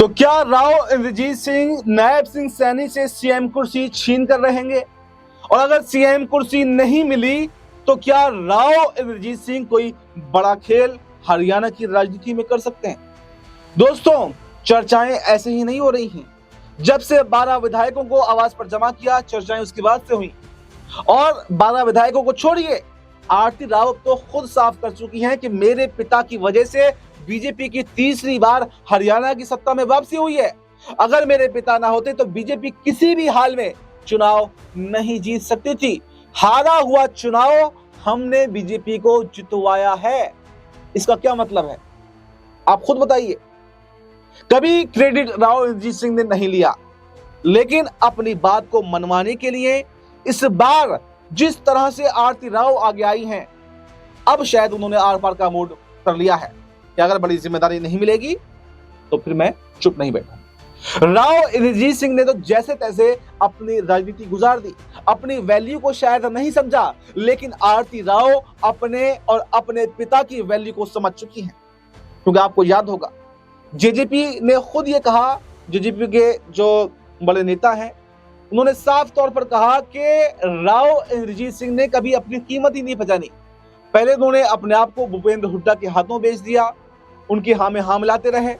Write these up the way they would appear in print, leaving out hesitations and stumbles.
तो क्या राव इंद्रजीत सिंह नायब सिंह सैनी से सीएम कुर्सी छीन कर रहेंगे? और अगर सीएम कुर्सी नहीं मिली तो क्या राव इंद्रजीत सिंह कोई बड़ा खेल हरियाणा की राजनीति में कर सकते हैं? दोस्तों, चर्चाएं ऐसे ही नहीं हो रही हैं। जब से 12 विधायकों को आवाज पर जमा किया, चर्चाएं उसके बाद से हुई। और 12 विधायकों को छोड़िए, आरती राव तो खुद साफ कर चुकी हैं कि मेरे पिता की वजह से बीजेपी की तीसरी बार हरियाणा की सत्ता में वापसी हुई है। अगर मेरे पिता ना होते तो बीजेपी किसी भी हाल में चुनाव नहीं जीत सकती थी। हारा हुआ चुनाव हमने बीजेपी को जितवाया है। इसका क्या मतलब है, आप खुद बताइए। कभी क्रेडिट राव इंद्रजीत सिंह ने नहीं लिया, लेकिन अपनी बात को मनवाने के लिए इस बार जिस तरह से आरती राव आगे आई हैं, अब शायद उन्होंने आर पार का मूड कर लिया है कि अगर बड़ी जिम्मेदारी नहीं मिलेगी तो फिर मैं चुप नहीं बैठा। राव इंद्रजीत सिंह ने तो जैसे तैसे अपनी राजनीति गुजार दी, अपनी वैल्यू को शायद नहीं समझा, लेकिन आरती राव अपने और अपने पिता की वैल्यू को समझ चुकी हैं। क्योंकि आपको याद होगा, जेजेपी ने खुद ये कहा, जेजेपी के जो बड़े नेता हैं उन्होंने साफ तौर पर कहा कि राव इंद्रजीत सिंह ने कभी अपनी कीमत ही नहीं पहचानी। पहले उन्होंने अपने आप को भूपेंद्र हुड्डा के हाथों बेच दिया, उनकी हाँ में हाँ मिलाते रहे,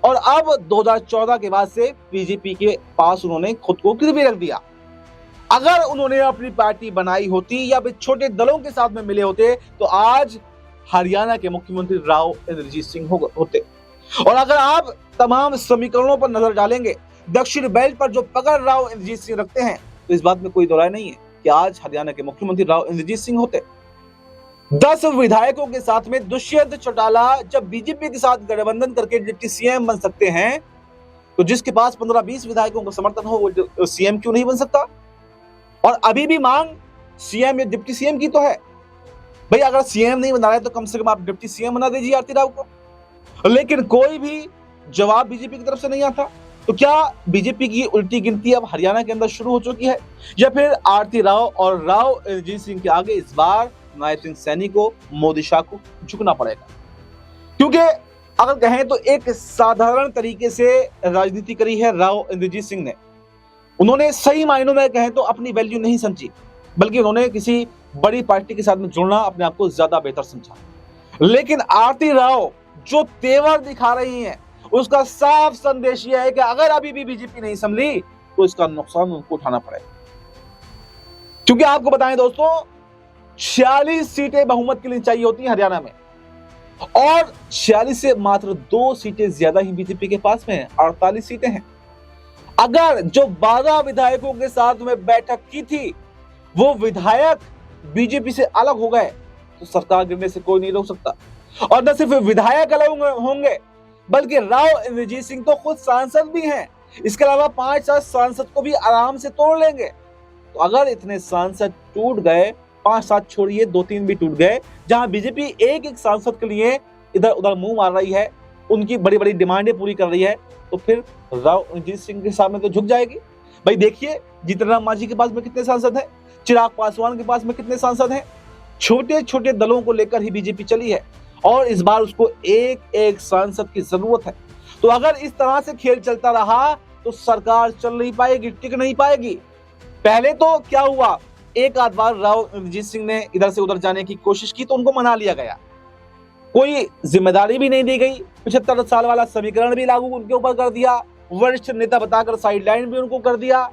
और अब 2014 के बाद से बीजेपी के पास उन्होंने खुद को गिरवी रख दिया। अगर उन्होंने अपनी पार्टी बनाई होती या फिर छोटे दलों के साथ में मिले होते तो आज हरियाणा के मुख्यमंत्री राव इंद्रजीत सिंह होते। और अगर आप तमाम समीकरणों पर नजर डालेंगे, दक्षिण बेल्ट पर जो पकड़ राव इंद्रजीत सिंह रखते हैं, तो इस बात में कोई दो राय नहीं है कि आज हरियाणा के मुख्यमंत्री राव इंद्रजीत सिंह होते। 10 विधायकों के साथ में दुष्यंत चौटाला जब बीजेपी के साथ गठबंधन करके डिप्टी सीएम बन सकते हैं, तो जिसके पास 15-20 विधायकों का समर्थन हो वो सीएम क्यों नहीं बन सकता? और अभी भी मांग सीएम या डिप्टी सीएम की तो है। भाई, अगर सीएम नहीं बना रहे तो कम से कम आप डिप्टी सीएम बना दीजिए आरती राव को। लेकिन कोई भी जवाब बीजेपी की तरफ से नहीं आता। तो क्या बीजेपी की उल्टी गिनती अब हरियाणा के अंदर शुरू हो चुकी है, या फिर आरती राव और राव इंद्रजीत सिंह के आगे इस बार नायब सिंह सैनी को, मोदी शाह को झुकना पड़ेगा? क्योंकि अगर कहें तो एक साधारण तरीके से राजनीति करी है राव इंद्रजीत सिंह ने। उन्होंने सही मायनों में कहें तो अपनी वैल्यू नहीं समझी, बल्कि उन्होंने किसी बड़ी पार्टी के साथ में जुड़ना अपने आप को ज्यादा बेहतर समझा। लेकिन आरती राव जो तेवर दिखा रही हैं, उसका साफ संदेश यह है कि अगर अभी भी बीजेपी नहीं संभली तो इसका नुकसान उनको उठाना पड़ेगा। क्योंकि आपको बताएं दोस्तों, 46 सीटें बहुमत के लिए चाहिए होती हैं हरियाणा में, और 46 से मात्र 2 सीटें ज्यादा ही बीजेपी के पास में है, 48 सीटें हैं। अगर जो 12 विधायकों के साथ में बैठक की थी वो विधायक बीजेपी से अलग हो गए तो सरकार गिरने से कोई नहीं रोक सकता। और न सिर्फ विधायक अलग होंगे, बल्कि राव इंद्रजीत सिंह तो खुद सांसद भी हैं। इसके अलावा 5-7 सांसद को भी आराम से तोड़ लेंगे। तो अगर इतने सांसद टूट गए, 5-7 छोड़िए 2-3 भी टूट गए, जहां बीजेपी एक सांसद के लिए इधर उधर मुंह मार रही है, उनकी बड़ी बड़ी डिमांडें पूरी कर रही है, तो फिर राव इंद्रजीत सिंह के सामने तो झुक जाएगी। भाई देखिए, जीतन राम मांझी के पास में कितने सांसद हैं, चिराग पासवान के पास में कितने सांसद हैं। छोटे छोटे दलों को लेकर ही बीजेपी चली है, और इस बार उसको एक सांसद की जरूरत है। तो अगर इस तरह से खेल चलता रहा तो सरकार चल नहीं पाएगी, टिक नहीं पाएगी। पहले तो क्या हुआ, एक आध बार राव इंद्रजीत सिंह ने इधर से उधर जाने की कोशिश की तो उनको मना लिया गया, कोई जिम्मेदारी भी नहीं दी गई, 75 साल वाला समीकरण भी लागू उनके ऊपर कर दिया, वरिष्ठ नेता बताकर साइडलाइन भी उनको कर दिया,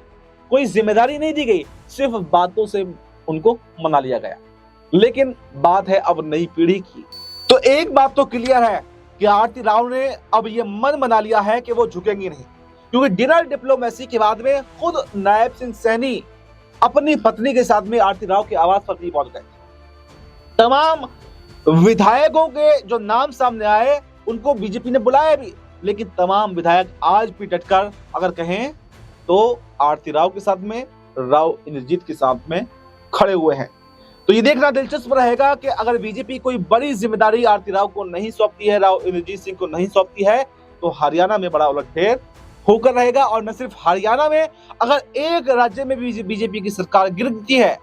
कोई जिम्मेदारी नहीं दी गई, सिर्फ बातों से उनको मना लिया गया। लेकिन बात है अब नई पीढ़ी की। तो एक बात तो क्लियर है कि आरती राव ने अब ये मन बना लिया है कि वो झुकेंगी नहीं, क्योंकि डिनर डिप्लोमेसी के बाद में खुद नायब सिंह सैनी अपनी पत्नी के साथ में आरती राव के आवास पर भी पहुंच गए। तमाम विधायकों के जो नाम सामने आए उनको बीजेपी ने बुलाया भी, लेकिन तमाम विधायक आज भी डटकर अगर कहें तो आरती राव के साथ में, राव इंद्रजीत के साथ में खड़े हुए हैं। तो ये देखना दिलचस्प रहेगा कि अगर बीजेपी कोई बड़ी जिम्मेदारी आरती राव को नहीं सौंपती है, राव इंद्रजीत सिंह को नहीं सौंपती है, तो हरियाणा में बड़ा उलटफेर होकर रहेगा। और न सिर्फ हरियाणा में, अगर एक राज्य में भी बीजेपी की सरकार गिरती है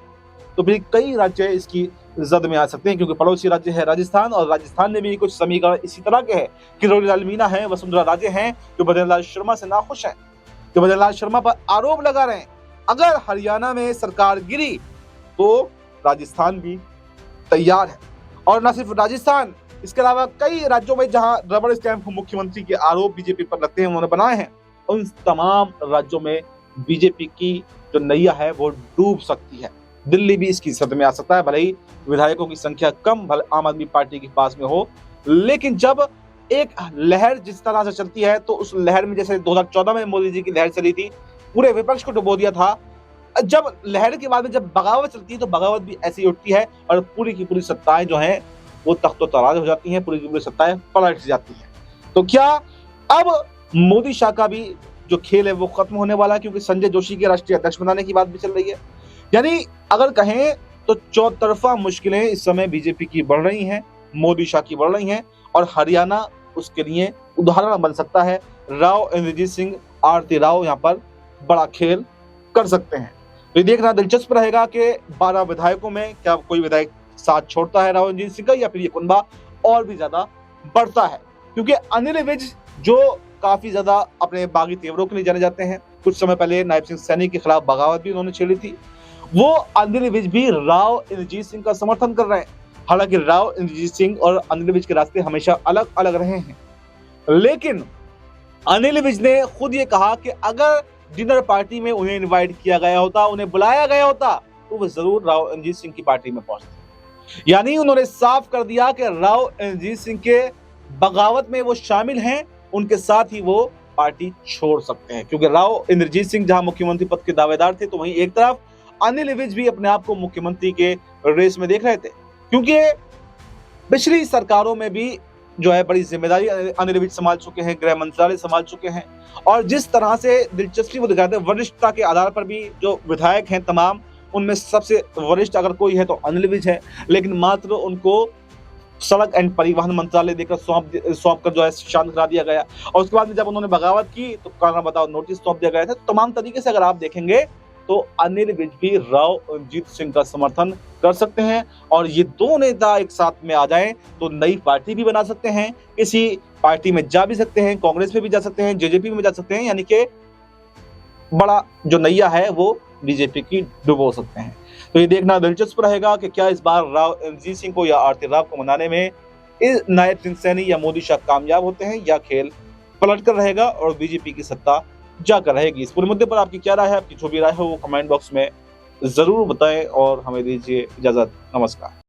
तो फिर कई राज्य इसकी जद में आ सकते हैं, क्योंकि पड़ोसी राज्य है राजस्थान, और राजस्थान में भी कुछ समीकरण इसी तरह के हैं। किरोड़ी लाल मीणा है, वसुंधरा राजे हैं, जो भजनलाल शर्मा से नाखुश हैं, जो भजनलाल शर्मा पर आरोप लगा रहे हैं अगर हरियाणा में सरकार गिरी तो राजस्थान भी तैयार है। और न सिर्फ राजस्थान, इसके अलावा कई राज्यों में जहां रबड़ स्टैंप मुख्यमंत्री के आरोप बीजेपी पर लगते हैं, उन्होंने बनाए हैं, उन तमाम राज्यों में बीजेपी की जो नैया है वो डूब सकती है। दिल्ली भी इसकी सद में आ सकता है, भले ही विधायकों की संख्या कम भले आम आदमी पार्टी के पास में हो, लेकिन जब एक लहर जिस तरह से चलती है तो उस लहर में, जैसे 2014 में मोदी जी की लहर चली थी, पूरे विपक्ष को डुबो दिया था। जब लहर के बाद में जब बगावत चलती है तो बगावत भी ऐसी उठती है और पूरी की पूरी सत्ताएं जो हैं वो तख्तो-तराज हो जाती हैं, पूरी की पूरी सत्ताएं पलट जाती हैं। तो क्या अब मोदी शाह का भी जो खेल है वो खत्म होने वाला है, क्योंकि संजय जोशी के राष्ट्रीय अध्यक्ष बनाने की बात भी चल रही है। यानी अगर कहें तो चौतरफा मुश्किलें इस समय बीजेपी की बढ़ रही हैं, मोदी शाह की बढ़ रही हैं, और हरियाणा उसके लिए उदाहरण बन सकता है। राव इंद्रजीत सिंह, आरती राव यहाँ पर बड़ा खेल कर सकते हैं। तो ये देखना दिलचस्प रहेगा कि 12 विधायकों में क्या कोई विधायक साथ छोड़ता है राव इंद्रजीत सिंह का, या फिर ये कुनबा और भी ज्यादा बढ़ता है। क्योंकि अनिल विज जो काफी ज्यादा अपने बागी तेवरों के लिए जाने जाते हैं, कुछ समय पहले नायब सिंह सैनी के खिलाफ बगावत भी उन्होंने छेड़ी थी, वो अनिल विज भी राव इंद्रजीत सिंह का समर्थन कर रहे हैं। हालांकि राव इंद्रजीत सिंह और अनिल विज के रास्ते हमेशा अलग अलग रहे हैं, लेकिन अनिल विज ने खुद ये कहा कि अगर डिनर पार्टी में उन्हें इनवाइट किया गया होता, उन्हें बुलाया गया होता, तो वो जरूर राव इंद्रजीत सिंह की पार्टी में पहुंचते। यानी उन्होंने साफ कर दिया कि राव इंद्रजीत सिंह के बगावत में वो शामिल हैं, उनके साथ ही वो पार्टी छोड़ सकते हैं। क्योंकि राव इंद्रजीत सिंह जहां मुख्यमंत्री पद के दावेदार थे, तो वहीं एक तरफ अनिल विज भी अपने आप को मुख्यमंत्री के रेस में देख रहे थे। क्योंकि पिछली सरकारों में भी जो है बड़ी जिम्मेदारी अनिल विज संभाल चुके हैं, गृह मंत्रालय संभाल चुके हैं, और जिस तरह से दिलचस्पी वो दिखाते हैं, वरिष्ठता के आधार पर भी जो विधायक हैं तमाम, उनमें सबसे वरिष्ठ अगर कोई है तो अनिल विज है, लेकिन मात्र उनको सड़क एंड परिवहन मंत्रालय देकर सौंप कर जो है शांत करा दिया गया। और उसके बाद में जब उन्होंने बगावत की तो कारण बताओ नोटिस सौंप दिया गया था। तो तमाम तरीके से अगर आप देखेंगे तो अनिल विज भी राव इंद्रजीत सिंह का समर्थन कर सकते हैं, और ये दो नेता एक साथ में आ जाएं तो नई पार्टी भी बना सकते हैं, किसी पार्टी में जा भी सकते हैं, कांग्रेस में भी जा सकते हैं, जेजेपी में जा सकते हैं, यानी कि बड़ा जो नैया है वो बीजेपी की डुबो सकते हैं। तो ये देखना दिलचस्प रहेगा कि क्या इस बार राव इंद्रजीत सिंह को या आरती राव को मनाने में इस नायब सिंह सैनी या मोदी शाह कामयाब होते हैं, या खेल पलट कर रहेगा और बीजेपी की सत्ता जाकर रहेगी। इस पूरे मुद्दे पर आपकी क्या राय है? आपकी जो भी राय है वो कमेंट बॉक्स में जरूर बताएं और हमें दीजिए इजाजत। नमस्कार।